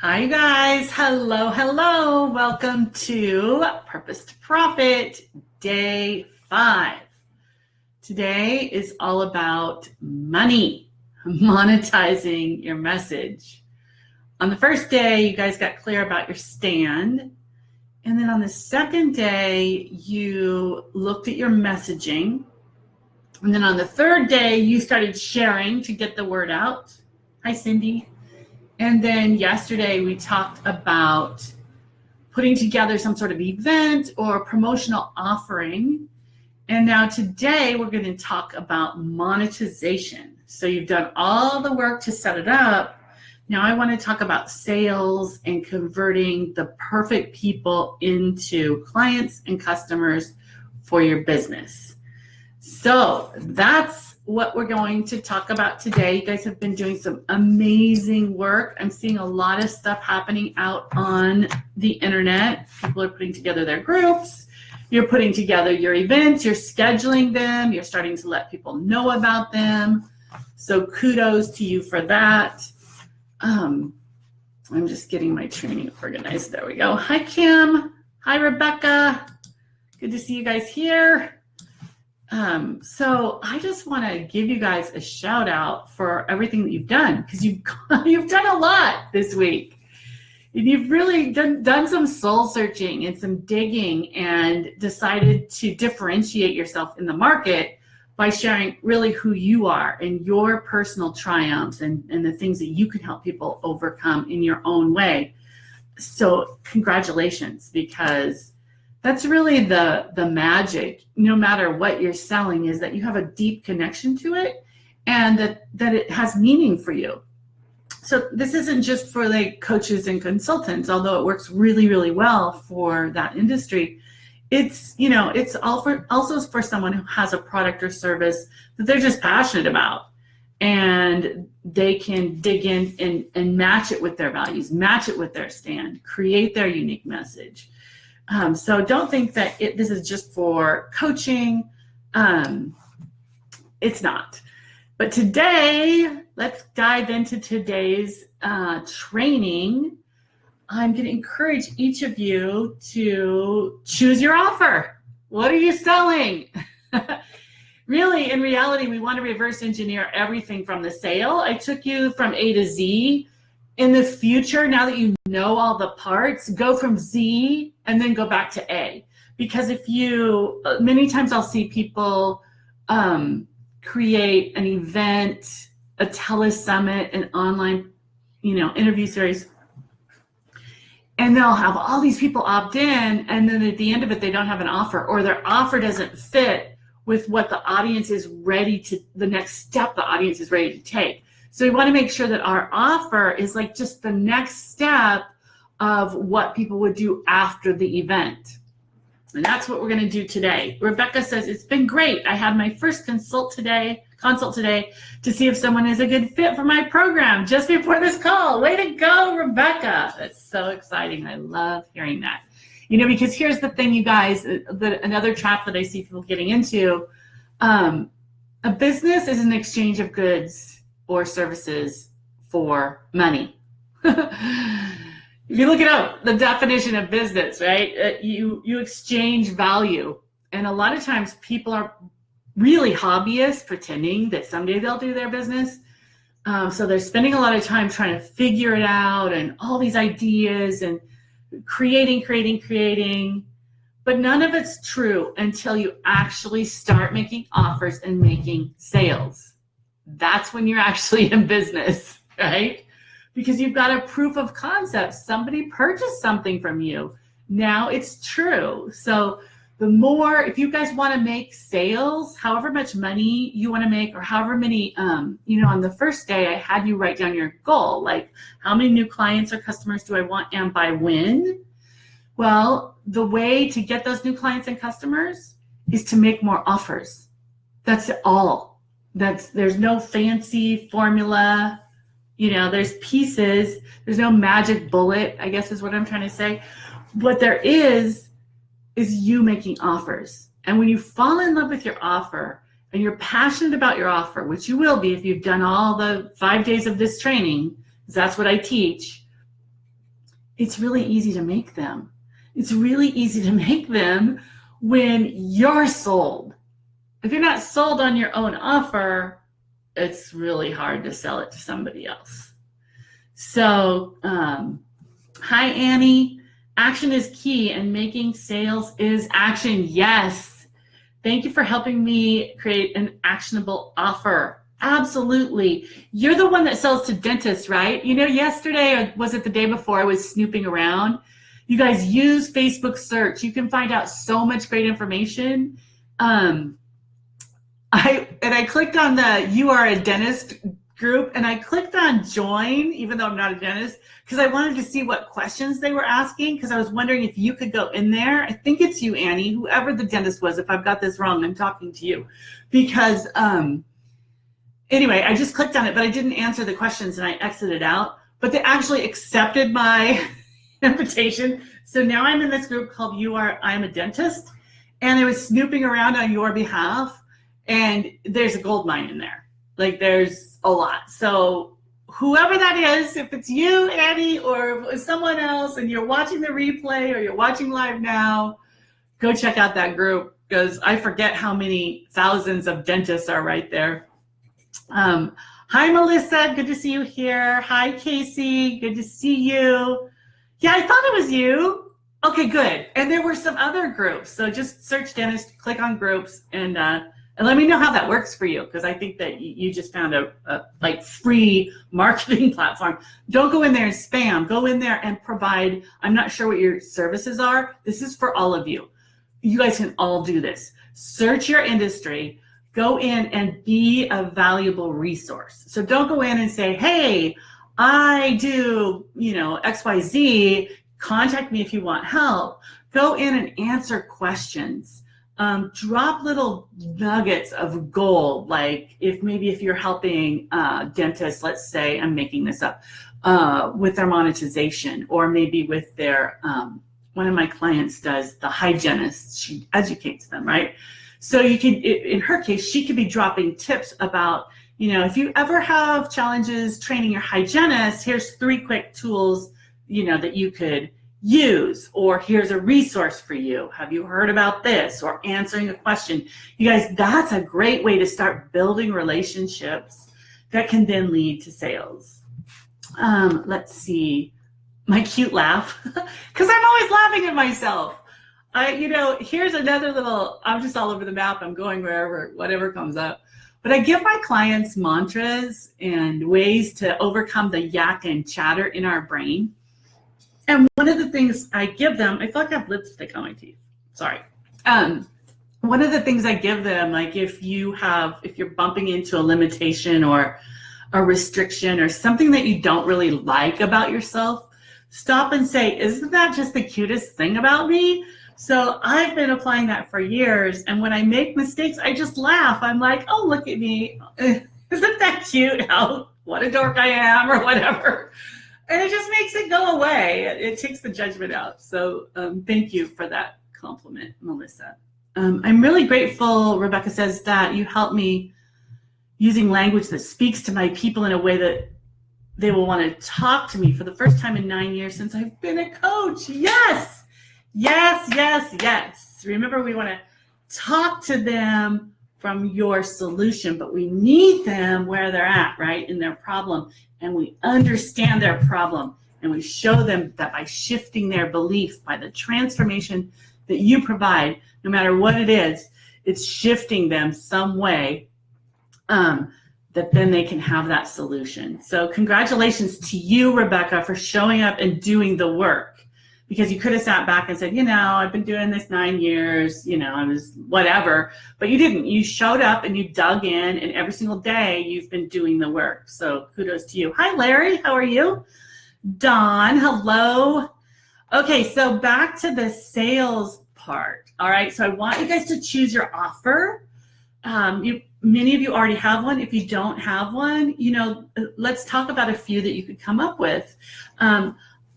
Hi guys, hello. Welcome to Purpose to Profit, day 5. Today is all about money, monetizing your message. On the first day, you guys got clear about your stand. And then on the second day, you looked at your messaging. And then on the third day, you started sharing to get the word out. Hi, Cindy. And then yesterday we talked about putting together some sort of event or promotional offering. And now today we're going to talk about monetization. So you've done all the work to set it up. Now I want to talk about sales and converting the perfect people into clients and customers for your business. So that's what we're going to talk about today. You guys have been doing some amazing work. I'm seeing a lot of stuff happening out on the internet. People are putting together their groups. You're putting together your events. You're scheduling them. You're starting to let people know about them. So kudos to you for that. I'm just getting my training organized. There we go. Hi, Kim. Hi, Rebecca. Good to see you guys here. So I just want to give you guys a shout out for everything that you've done, because you've done a lot this week. And you've really done some soul searching and some digging and decided to differentiate yourself in the market by sharing really who you are and your personal triumphs and the things that you can help people overcome in your own way. So congratulations, because that's really the magic, no matter what you're selling, is that you have a deep connection to it and that it has meaning for you. So this isn't just for like coaches and consultants, although it works really, really well for that industry. It's also for someone who has a product or service that they're just passionate about, and they can dig in and match it with their values, match it with their stand, create their unique message. So don't think that this is just for coaching. It's not. But today, let's dive into today's training. I'm going to encourage each of you to choose your offer. What are you selling? Really, in reality, we want to reverse engineer everything from the sale. I took you from A to Z. In the future, now that you know all the parts, go from Z and then go back to A. Because many times I'll see people create an event, a telesummit, an online, interview series, and they'll have all these people opt in, and then at the end of it, they don't have an offer, or their offer doesn't fit with what the audience is the next step the audience is ready to take. So we want to make sure that our offer is like just the next step of what people would do after the event. And that's what we're going to do today. Rebecca says, it's been great. I had my first consult today to see if someone is a good fit for my program just before this call. Way to go, Rebecca. That's so exciting. I love hearing that. Because here's the thing, you guys, another trap that I see people getting into. A business is an exchange of goods or services for money. If you look it up, the definition of business, right? You exchange value. And a lot of times people are really hobbyists pretending that someday they'll do their business. So they're spending a lot of time trying to figure it out and all these ideas and creating. But none of it's true until you actually start making offers and making sales. That's when you're actually in business, right? Because you've got a proof of concept. Somebody purchased something from you. Now it's true. So if you guys want to make sales, however much money you want to make, or however many, on the first day, I had you write down your goal, like how many new clients or customers do I want and by when? Well, the way to get those new clients and customers is to make more offers. That's all. There's no fancy formula. There's pieces. There's no magic bullet, I guess is what I'm trying to say. What there is you making offers. And when you fall in love with your offer and you're passionate about your offer, which you will be if you've done all the 5 days of this training, because that's what I teach, it's really easy to make them. It's really easy to make them when you're sold. If you're not sold on your own offer, it's really hard to sell it to somebody else. So, hi, Annie. Action is key and making sales is action. Yes. Thank you for helping me create an actionable offer. Absolutely. You're the one that sells to dentists, right? You know, yesterday, or was it the day before, I was snooping around. You guys use Facebook search. You can find out so much great information. I clicked on the You Are a Dentist group, and I clicked on join, even though I'm not a dentist, because I wanted to see what questions they were asking, because I was wondering if you could go in there. I think it's you, Annie, whoever the dentist was. If I've got this wrong, I'm talking to you. Because anyway, I just clicked on it, but I didn't answer the questions, and I exited out. But they actually accepted my invitation. So now I'm in this group called I'm a Dentist, and I was snooping around on your behalf, and there's a gold mine in there. Like, there's a lot. So whoever that is, if it's you, Annie, or if it's someone else, and you're watching the replay or you're watching live now, go check out that group, because I forget how many thousands of dentists are right there. Hi, Melissa. Good to see you here. Hi, Casey. Good to see you. Yeah, I thought it was you. Okay, good. And there were some other groups. So just search dentist, click on groups, and let me know how that works for you, because I think that you just found a like free marketing platform. Don't go in there and spam. Go in there and provide. I'm not sure what your services are. This is for all of you. You guys can all do this. Search your industry. Go in and be a valuable resource. So don't go in and say, hey, I do, XYZ. Contact me if you want help. Go in and answer questions. Drop little nuggets of gold, like if you're helping dentists, let's say, I'm making this up, with their monetization, or maybe with their, one of my clients does the hygienist, she educates them, right? So you can, in her case, she could be dropping tips about, if you ever have challenges training your hygienist, here's 3 quick tools, that you could use, or here's a resource for you. Have you heard about this? Or answering a question. You guys, that's a great way to start building relationships that can then lead to sales. Let's see, my cute laugh, because I'm always laughing at myself. Here's another little, I'm just all over the map. I'm going wherever, whatever comes up. But I give my clients mantras and ways to overcome the yak and chatter in our brain. And one of the things I give them, I feel like I have lipstick on my teeth. Sorry. One of the things I give them, like if you're bumping into a limitation or a restriction or something that you don't really like about yourself, stop and say, isn't that just the cutest thing about me? So I've been applying that for years. And when I make mistakes, I just laugh. I'm like, oh, look at me. Isn't that cute? What a dork I am, or whatever. And it just makes it go away. It takes the judgment out. So thank you for that compliment, Melissa. I'm really grateful, Rebecca says, that you helped me using language that speaks to my people in a way that they will want to talk to me for the first time in 9 years since I've been a coach. Yes, yes, yes, yes. Remember, we want to talk to them from your solution, but we need them where they're at, right, in their problem. And we understand their problem, and we show them that by shifting their belief, by the transformation that you provide, no matter what it is, it's shifting them some way that then they can have that solution. So congratulations to you, Rebecca, for showing up and doing the work, because you could have sat back and said, I've been doing this 9 years, I was whatever, but you didn't. You showed up and you dug in, and every single day you've been doing the work. So kudos to you. Hi, Larry. How are you? Dawn, hello. Okay, so back to the sales part. All right, so I want you guys to choose your offer. Many of you already have one. If you don't have one, let's talk about a few that you could come up with.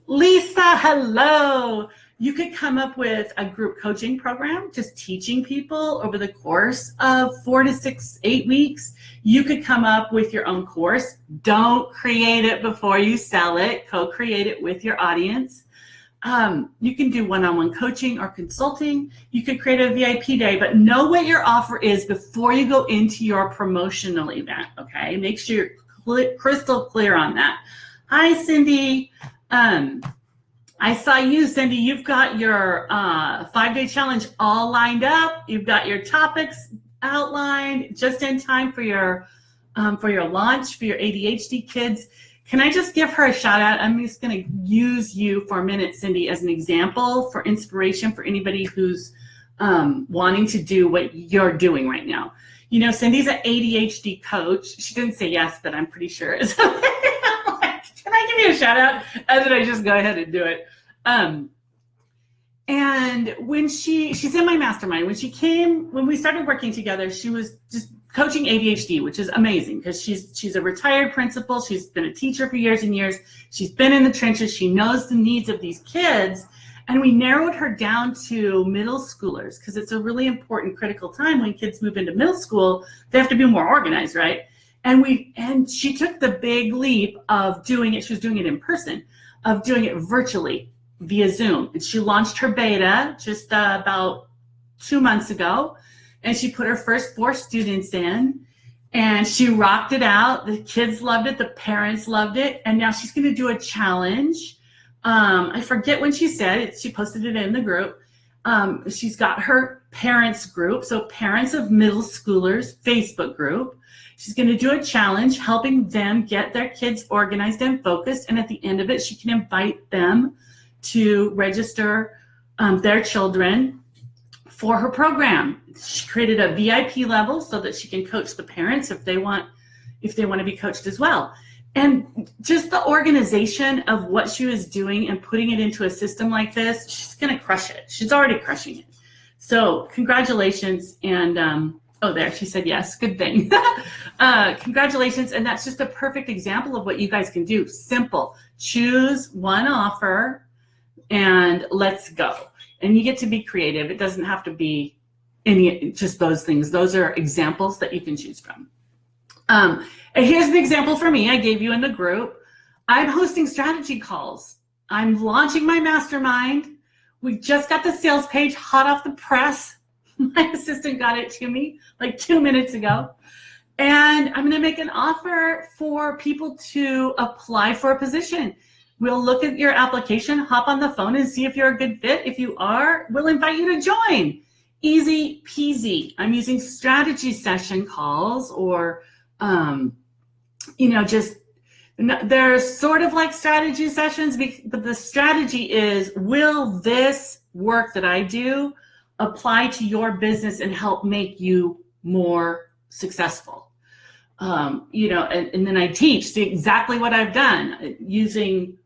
Lisa, hello. You could come up with a group coaching program, just teaching people over the course of 4 to 6, 8 weeks. You could come up with your own course. Don't create it before you sell it. Co-create it with your audience. You can do one-on-one coaching or consulting. You could create a VIP day, but know what your offer is before you go into your promotional event, okay? Make sure you're crystal clear on that. Hi, Cindy. I saw you, Cindy. You've got your 5-day challenge all lined up. You've got your topics outlined just in time for your launch for your ADHD kids. Can I just give her a shout out? I'm just going to use you for a minute, Cindy, as an example for inspiration for anybody who's wanting to do what you're doing right now. You know, Cindy's an ADHD coach. She didn't say yes, but I'm pretty sure. So, can I give you a shout out? And then I just go ahead and do it. And when she's in my mastermind, when we started working together, she was just coaching ADHD, which is amazing because she's a retired principal. She's been a teacher for years and years. She's been in the trenches. She knows the needs of these kids. And we narrowed her down to middle schoolers because it's a really important, critical time when kids move into middle school. They have to be more organized, right? And she took the big leap of doing it. She was doing it in person, of doing it virtually via Zoom. And she launched her beta just about 2 months ago. And she put her first 4 students in, and she rocked it out. The kids loved it. The parents loved it. And now she's going to do a challenge. I forget when she said it. She posted it in the group. She's got her parents group, so parents of middle schoolers Facebook group. She's going to do a challenge helping them get their kids organized and focused. And at the end of it, she can invite them to register their children for her program. She created a VIP level so that she can coach the parents if they want to be coached as well. And just the organization of what she was doing and putting it into a system like this, she's going to crush it. She's already crushing it. So congratulations. And there, she said yes. Good thing. Congratulations. And that's just a perfect example of what you guys can do. Simple. Choose one offer and let's go. And you get to be creative. It doesn't have to be just those things. Those are examples that you can choose from. And here's an example for me. I gave you in the group. I'm hosting strategy calls. I'm launching my mastermind. We just got the sales page hot off the press. My assistant got it to me like 2 minutes ago. And I'm going to make an offer for people to apply for a position. We'll look at your application, hop on the phone and see if you're a good fit. If you are, we'll invite you to join. Easy peasy. I'm using strategy session calls or, they're sort of like strategy sessions, but the strategy is, will this work that I do apply to your business and help make you more successful? And then I teach exactly what I've done using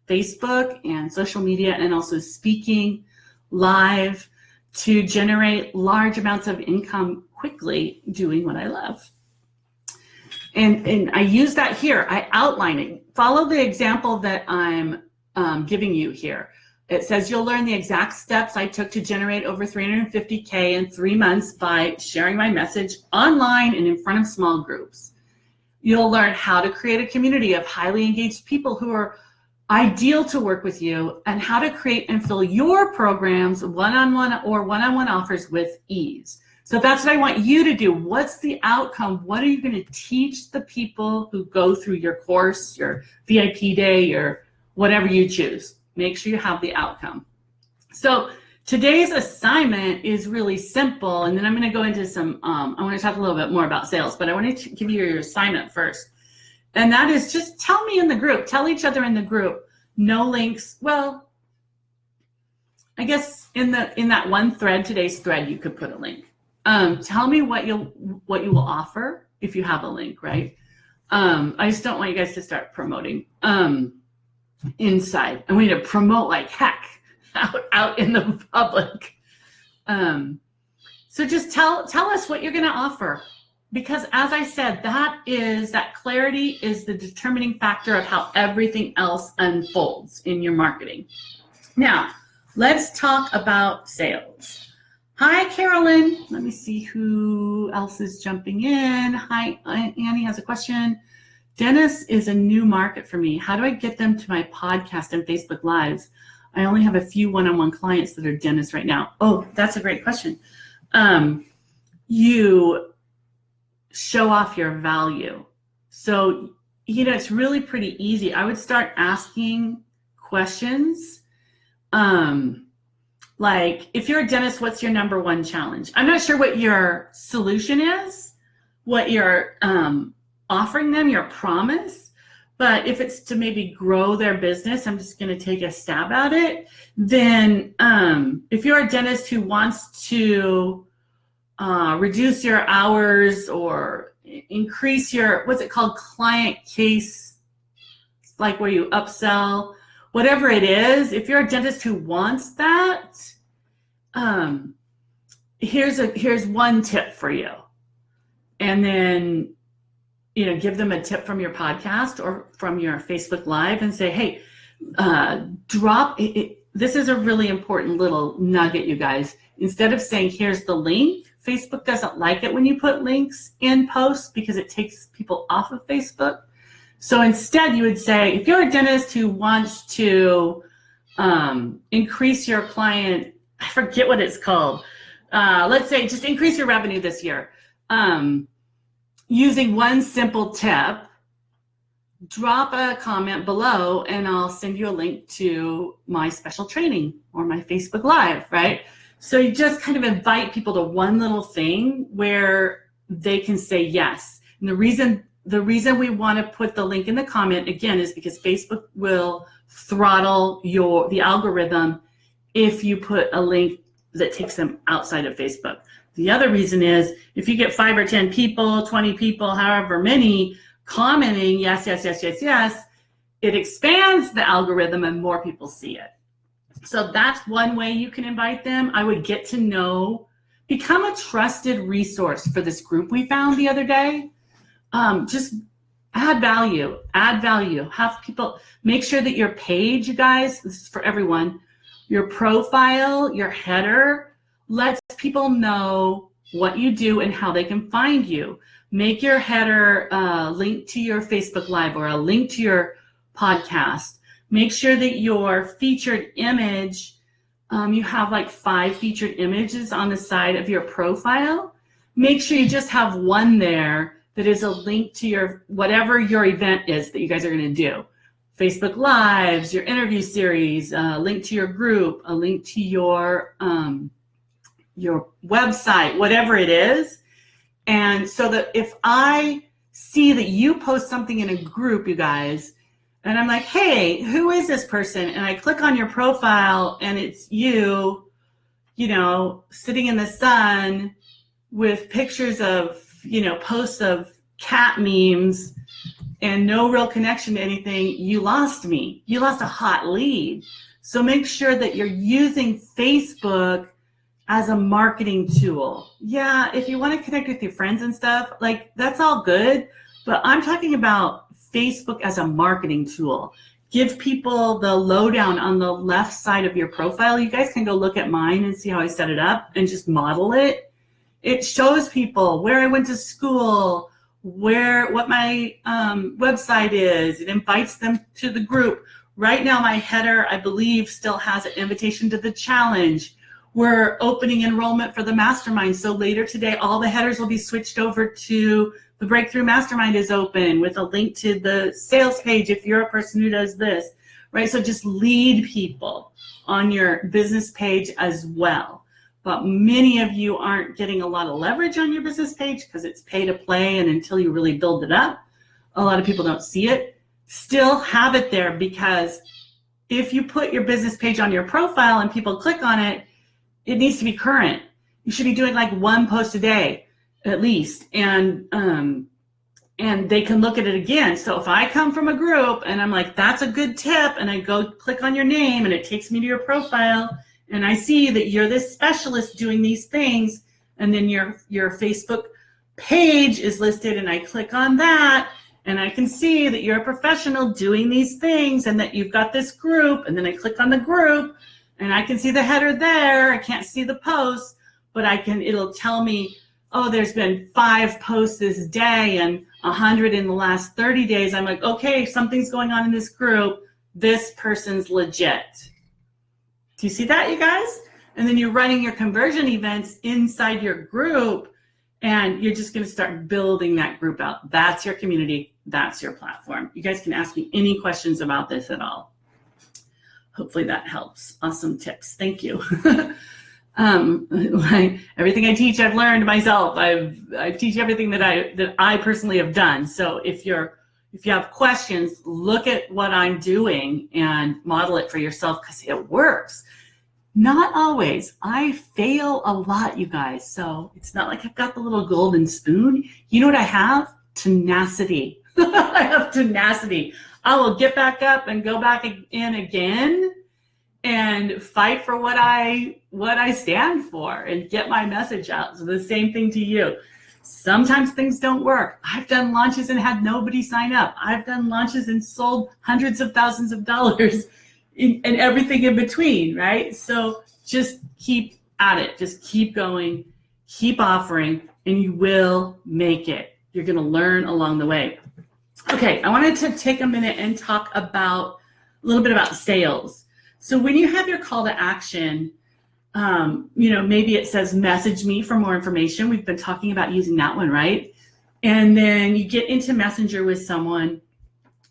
Facebook and social media and also speaking live to generate large amounts of income quickly doing what I love. And I use that here. I outline it. Follow the example that I'm giving you here. It says you'll learn the exact steps I took to generate over $350K in 3 months by sharing my message online and in front of small groups. You'll learn how to create a community of highly engaged people who are ideal to work with you and how to create and fill your programs one-on-one or one-on-one offers with ease. So that's what I want you to do. What's the outcome? What are you going to teach the people who go through your course, your VIP day, your whatever you choose? Make sure you have the outcome. So today's assignment is really simple, and then I'm going to go into some, I want to talk a little bit more about sales, but I want to give you your assignment first. And that is just tell me in the group, tell each other in the group, no links. Well, I guess in that one thread, today's thread, you could put a link. Tell me what you will offer if you have a link, right? I just don't want you guys to start promoting inside. I want you to promote like heck out in the public. So just tell us what you're going to offer. Because as I said, that clarity is the determining factor of how everything else unfolds in your marketing. Now, let's talk about sales. Hi, Carolyn. Let me see who else is jumping in. Hi, Annie has a question. Dennis is a new market for me. How do I get them to my podcast and Facebook Lives? I only have a few one-on-one clients that are dentists right now. Oh, that's a great question. You show off your value. So, it's really pretty easy. I would start asking questions. Like, if you're a dentist, what's your number one challenge? I'm not sure what your solution is, what you're offering them, your promise. But if it's to maybe grow their business, I'm just going to take a stab at it. Then if you're a dentist who wants to reduce your hours or increase your, what's it called, client case, like where you upsell, whatever it is, if you're a dentist who wants that, here's one tip for you. And then, give them a tip from your podcast or from your Facebook Live and say, hey, drop it. This is a really important little nugget, you guys. Instead of saying, here's the link, Facebook doesn't like it when you put links in posts because it takes people off of Facebook. So instead, you would say, if you're a dentist who wants to increase your client, I forget what it's called. Let's say just increase your revenue this year. Using one simple tip, drop a comment below and I'll send you a link to my special training or my Facebook Live, right? So you just kind of invite people to one little thing where they can say yes. And the reason we want to put the link in the comment, again, is because Facebook will throttle the algorithm if you put a link that takes them outside of Facebook. The other reason is if you get 5 or 10 people, 20 people, however many, commenting yes, yes, yes, yes, yes, it expands the algorithm and more people see it. So that's one way you can invite them. I would get to know, become a trusted resource for this group we found the other day. Just add value, have people, make sure that your page, you guys, this is for everyone, your profile, your header, lets people know what you do and how they can find you. Make your header a link to your Facebook Live or a link to your podcast. Make sure that your featured image, you have like 5 featured images on the side of your profile. Make sure you just have one there that is a link to your, whatever your event is that you guys are going to do. Facebook Lives, your interview series, a link to your group, a link to your website, whatever it is. And so that if I see that you post something in a group, you guys, and I'm like, hey, who is this person? And I click on your profile and it's you, sitting in the sun with pictures of, posts of cat memes and no real connection to anything, you lost me. You lost a hot lead. So make sure that you're using Facebook as a marketing tool. Yeah, if you want to connect with your friends and stuff, like that's all good. But I'm talking about Facebook as a marketing tool. Give people the lowdown on the left side of your profile. You guys can go look at mine and see how I set it up and just model it. It shows people where I went to school, what my website is. It invites them to the group. Right now, my header, I believe, still has an invitation to the challenge. We're opening enrollment for the mastermind. So later today, all the headers will be switched over to the Breakthrough Mastermind is open with a link to the sales page if you're a person who does this, right? So just lead people on your business page as well. But many of you aren't getting a lot of leverage on your business page because it's pay to play, and until you really build it up, a lot of people don't see it. Still have it there, because if you put your business page on your profile and people click on it, it needs to be current. You should be doing like 1 post a day at least, and they can look at it again. So if I come from a group and I'm like, that's a good tip, and I go click on your name and it takes me to your profile, and I see that you're this specialist doing these things, and then your Facebook page is listed, and I click on that, and I can see that you're a professional doing these things and that you've got this group, and then I click on the group, and I can see the header there. I can't see the post, but it'll tell me, oh, there's been 5 posts this day and 100 in the last 30 days. I'm like, okay, something's going on in this group. This person's legit. Do you see that, you guys? And then you're running your conversion events inside your group, and you're just going to start building that group out. That's your community. That's your platform. You guys can ask me any questions about this at all. Hopefully that helps. Awesome tips. Thank you. Like everything I teach, I've learned myself. I teach everything that I personally have done. So if you have questions, look at what I'm doing and model it for yourself, because it works. Not always. I fail a lot, you guys. So it's not like I've got the little golden spoon. You know what I have? Tenacity. I have tenacity. I will get back up and go back in again and fight for what I stand for and get my message out. So the same thing to you. Sometimes things don't work. I've done launches and had nobody sign up. I've done launches and sold hundreds of thousands of dollars and everything in between, right? So just keep at it. Just keep going, keep offering, and you will make it. You're going to learn along the way. Okay, I wanted to take a minute and talk a little bit about sales. So when you have your call to action, maybe it says message me for more information. We've been talking about using that one, right? And then you get into Messenger with someone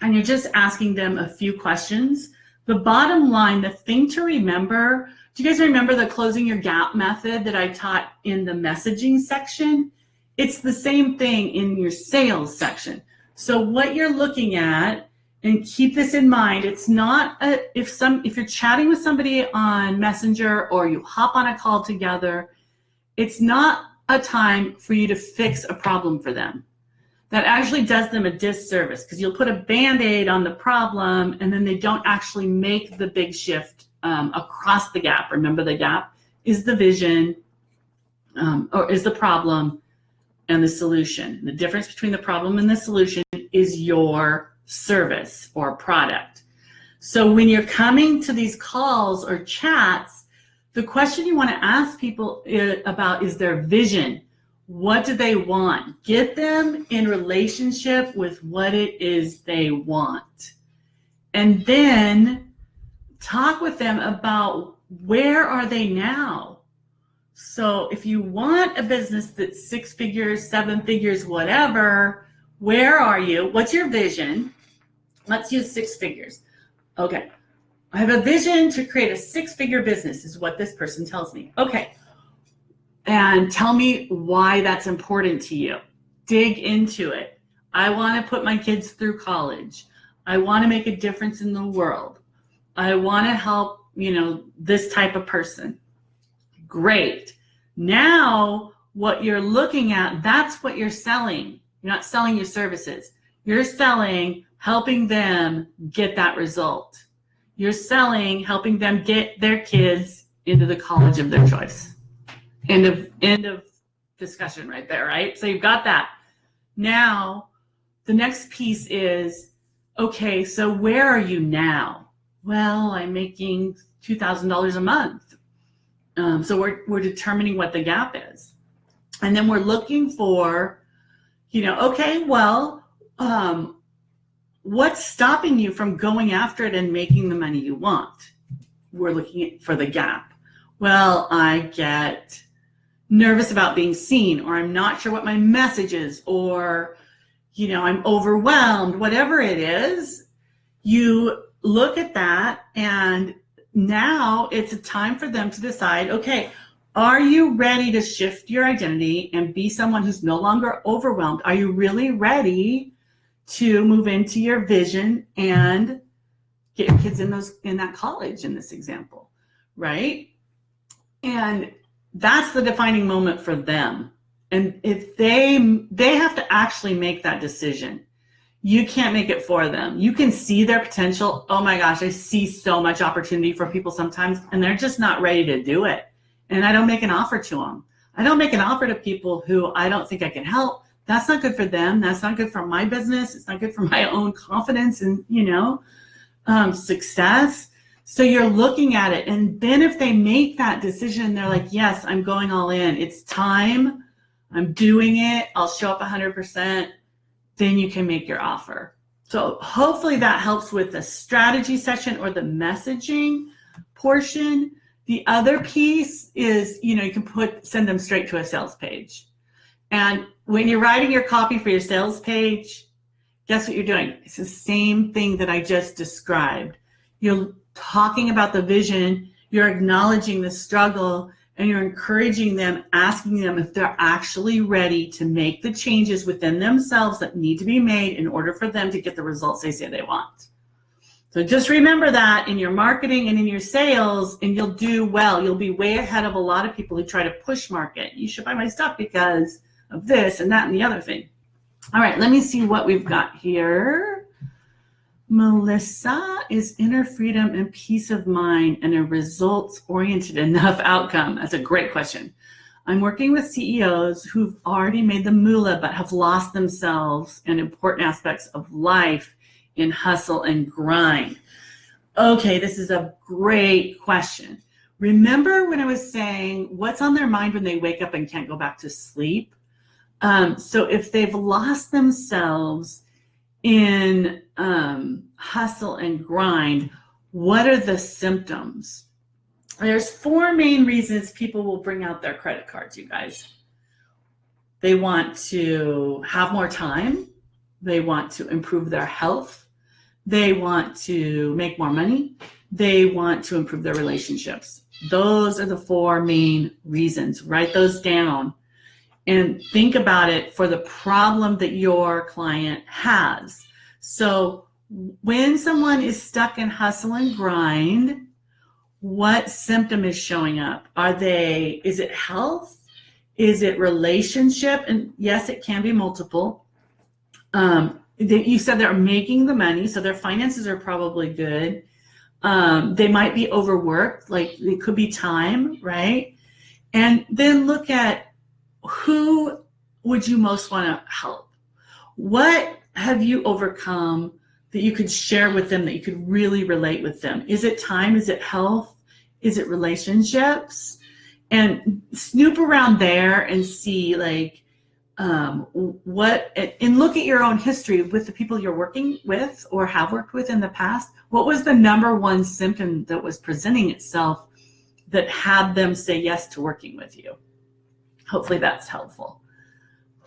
and you're just asking them a few questions. The bottom line, the thing to remember, do you guys remember the closing your gap method that I taught in the messaging section? It's the same thing in your sales section. So what you're looking at, and keep this in mind, it's not if you're chatting with somebody on Messenger or you hop on a call together, it's not a time for you to fix a problem for them. That actually does them a disservice, because you'll put a Band-Aid on the problem and then they don't actually make the big shift across the gap. Remember, the gap is the vision or is the problem and the solution. The difference between the problem and the solution is your service or product. So when you're coming to these calls or chats, the question you want to ask people about is their vision. What do they want? Get them in relationship with what it is they want. And then talk with them about where are they now. So if you want a business that's 6 figures, 7 figures, whatever, where are you? What's your vision? Let's use 6 figures. Okay. I have a vision to create a 6-figure business, is what this person tells me. Okay. And tell me why that's important to you. Dig into it. I want to put my kids through college. I want to make a difference in the world. I want to help, this type of person. Great. Now, what you're looking at, that's what you're selling. You're not selling your services. You're selling helping them get that result. You're selling helping them get their kids into the college of their choice. End of discussion right there, right? So you've got that. Now, the next piece is, okay, so where are you now? Well, I'm making $2,000 a month. So we're determining what the gap is. And then we're looking for, okay, well, what's stopping you from going after it and making the money you want? We're looking for the gap. Well, I get nervous about being seen, or I'm not sure what my message is, or, I'm overwhelmed, whatever it is. You look at that, and now it's a time for them to decide, okay, are you ready to shift your identity and be someone who's no longer overwhelmed? Are you really ready to move into your vision and get your kids in that college, in this example, right? And that's the defining moment for them. And if they have to actually make that decision. You can't make it for them. You can see their potential. Oh my gosh, I see so much opportunity for people sometimes, and they're just not ready to do it. And I don't make an offer to them. I don't make an offer to people who I don't think I can help. That's not good for them. That's not good for my business. It's not good for my own confidence and, success. So you're looking at it. And then if they make that decision, they're like, yes, I'm going all in. It's time. I'm doing it. I'll show up 100%. Then you can make your offer. So hopefully that helps with the strategy section or the messaging. portion. The other piece is, you can send them straight to a sales page. And when you're writing your copy for your sales page, guess what you're doing? It's the same thing that I just described. You're talking about the vision, you're acknowledging the struggle, and you're encouraging them, asking them if they're actually ready to make the changes within themselves that need to be made in order for them to get the results they say they want. So just remember that in your marketing and in your sales, and you'll do well. You'll be way ahead of a lot of people who try to push market. You should buy my stuff because of this and that and the other thing. All right, let me see what we've got here. Melissa, is inner freedom and peace of mind and a results-oriented enough outcome? That's a great question. I'm working with CEOs who've already made the moolah but have lost themselves in important aspects of life in hustle and grind. Okay, this is a great question. Remember when I was saying what's on their mind when they wake up and can't go back to sleep? So if they've lost themselves in hustle and grind, what are the symptoms? There's 4 main reasons people will bring out their credit cards, you guys. They want to have more time. They want to improve their health. They want to make more money. They want to improve their relationships. Those are the 4 main reasons. Write those down and think about it for the problem that your client has. So when someone is stuck in hustle and grind, what symptom is showing up? Is it health? Is it relationship? And yes, it can be multiple. You said they're making the money, so their finances are probably good. They might be overworked, like it could be time, right? And then look at who would you most want to help? What have you overcome that you could share with them, that you could really relate with them? Is it time? Is it health? Is it relationships? And snoop around there and see like and look at your own history with the people you're working with or have worked with in the past. What was the number 1 symptom that was presenting itself that had them say yes to working with you? Hopefully that's helpful.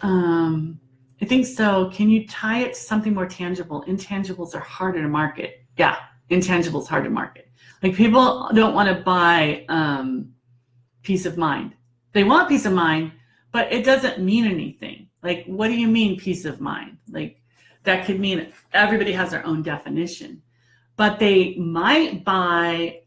I think so. Can you tie it to something more tangible? Intangibles are harder to market. Yeah, intangibles hard to market. Like people don't want to buy peace of mind. They want peace of mind, but it doesn't mean anything. Like, what do you mean peace of mind? Like that could mean everybody has their own definition, but they might buy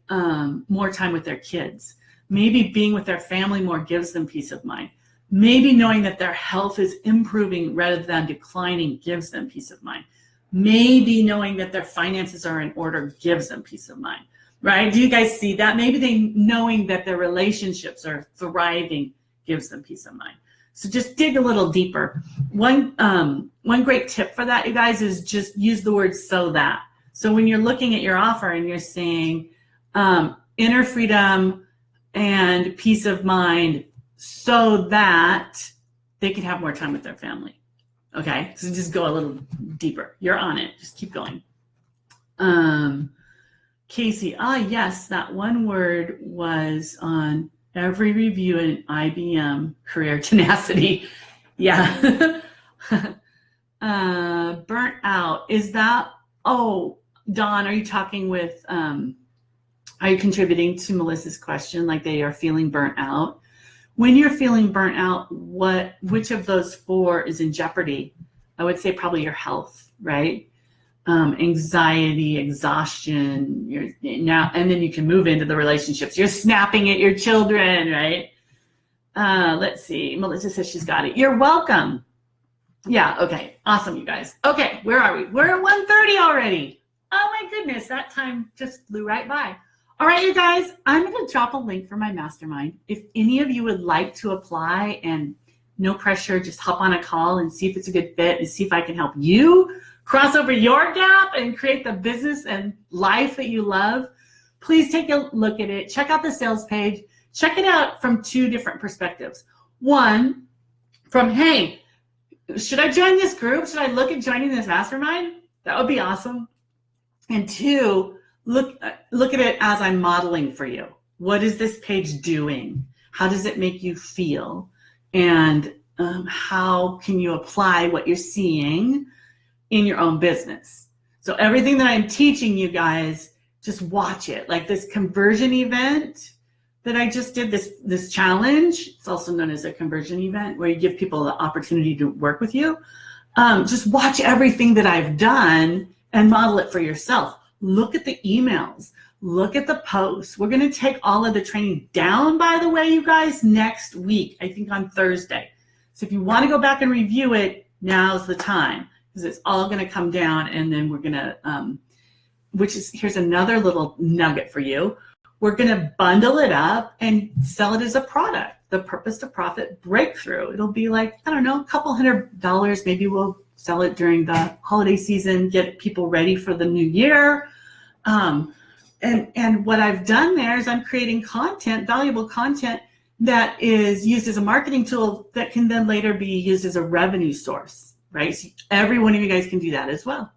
more time with their kids. Maybe being with their family more gives them peace of mind. Maybe knowing that their health is improving rather than declining gives them peace of mind. Maybe knowing that their finances are in order gives them peace of mind, right? Do you guys see that? Maybe knowing that their relationships are thriving gives them peace of mind. So just dig a little deeper. One great tip for that, you guys, is just use the word "so that." So when you're looking at your offer and you're saying inner freedom and peace of mind so that they can have more time with their family. Okay, so just go a little deeper. You're on it. Just keep going. Casey, yes, that one word was on every review in IBM, career tenacity. Yeah. Burnt out. Is that, Dawn, are you talking with, are you contributing to Melissa's question, like they are feeling burnt out? When you're feeling burnt out, which of those 4 is in jeopardy? I would say probably your health, right? Anxiety, exhaustion, and then you can move into the relationships. You're snapping at your children, right? Let's see. Melissa says she's got it. You're welcome. Yeah, okay. Awesome, you guys. Okay, where are we? We're at 1:30 already. Oh my goodness, that time just flew right by. All right, you guys, I'm going to drop a link for my mastermind. If any of you would like to apply, and no pressure, just hop on a call and see if it's a good fit and see if I can help you cross over your gap and create the business and life that you love, please take a look at it. Check out the sales page. Check it out from 2 different perspectives. One, from, hey, should I join this group? Should I look at joining this mastermind? That would be awesome. And 2, look at it as I'm modeling for you. What is this page doing? How does it make you feel? And how can you apply what you're seeing in your own business? So everything that I'm teaching you guys, just watch it. Like this conversion event that I just did, this challenge, it's also known as a conversion event where you give people the opportunity to work with you. Just watch everything that I've done and model it for yourself. Look at the emails. Look at the posts. We're going to take all of the training down, by the way, you guys, next week, I think on Thursday. So if you want to go back and review it, now's the time, because it's all going to come down, and then we're going to, here's another little nugget for you. We're going to bundle it up and sell it as a product, the Purpose to Profit Breakthrough. It'll be like, I don't know, a couple $100. Maybe we'll sell it during the holiday season, get people ready for the new year. And what I've done there is I'm creating content, valuable content that is used as a marketing tool that can then later be used as a revenue source, right? So every one of you guys can do that as well.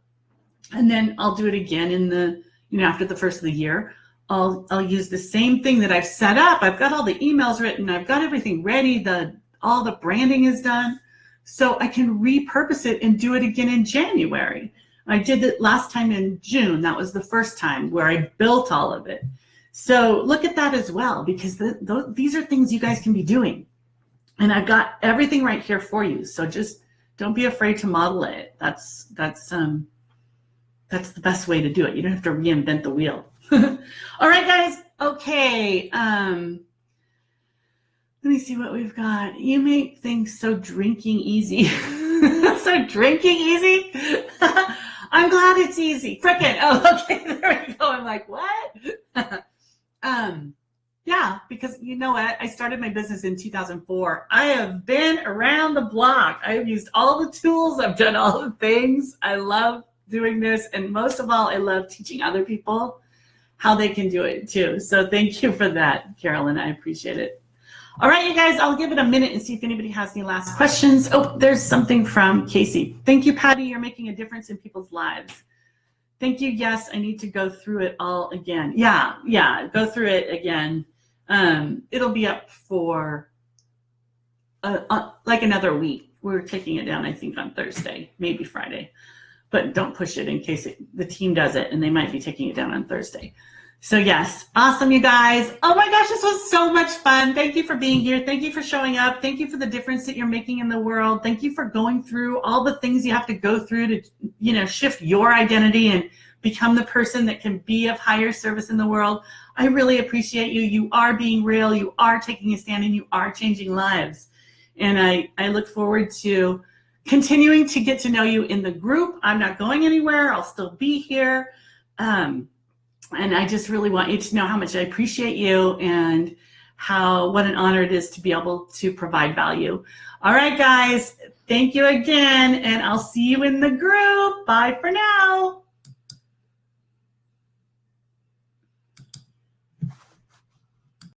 And then I'll do it again in the, after the first of the year. I'll use the same thing that I've set up. I've got all the emails written. I've got everything ready. All the branding is done. So I can repurpose it and do it again in January. I did it last time in June. That was the first time where I built all of it. So look at that as well, because these are things you guys can be doing. And I've got everything right here for you. So just don't be afraid to model it. That's the best way to do it. You don't have to reinvent the wheel. All right, guys. Okay. Let me see what we've got. You make things so drinking easy. So drinking easy? I'm glad it's easy. Frickin'. Oh, okay. There we go. I'm like, what? Yeah, because you know what? I started my business in 2004. I have been around the block. I have used all the tools. I've done all the things. I love doing this. And most of all, I love teaching other people how they can do it too. So thank you for that, Carolyn. I appreciate it. All right, you guys, I'll give it a minute and see if anybody has any last questions. Oh, there's something from Casey. Thank you, Patty. You're making a difference in people's lives. Thank you. Yes, I need to go through it all again. Yeah, go through it again. It'll be up for like another week. We're taking it down, I think, on Thursday, maybe Friday. But don't push it in case the team does it, and they might be taking it down on Thursday. So yes, awesome, you guys. Oh my gosh, this was so much fun. Thank you for being here. Thank you for showing up. Thank you for the difference that you're making in the world. Thank you for going through all the things you have to go through to, shift your identity and become the person that can be of higher service in the world. I really appreciate you. You are being real. You are taking a stand, and you are changing lives. And I look forward to continuing to get to know you in the group. I'm not going anywhere. I'll still be here. And I just really want you to know how much I appreciate you and what an honor it is to be able to provide value. All right, guys, thank you again, and I'll see you in the group. Bye for now.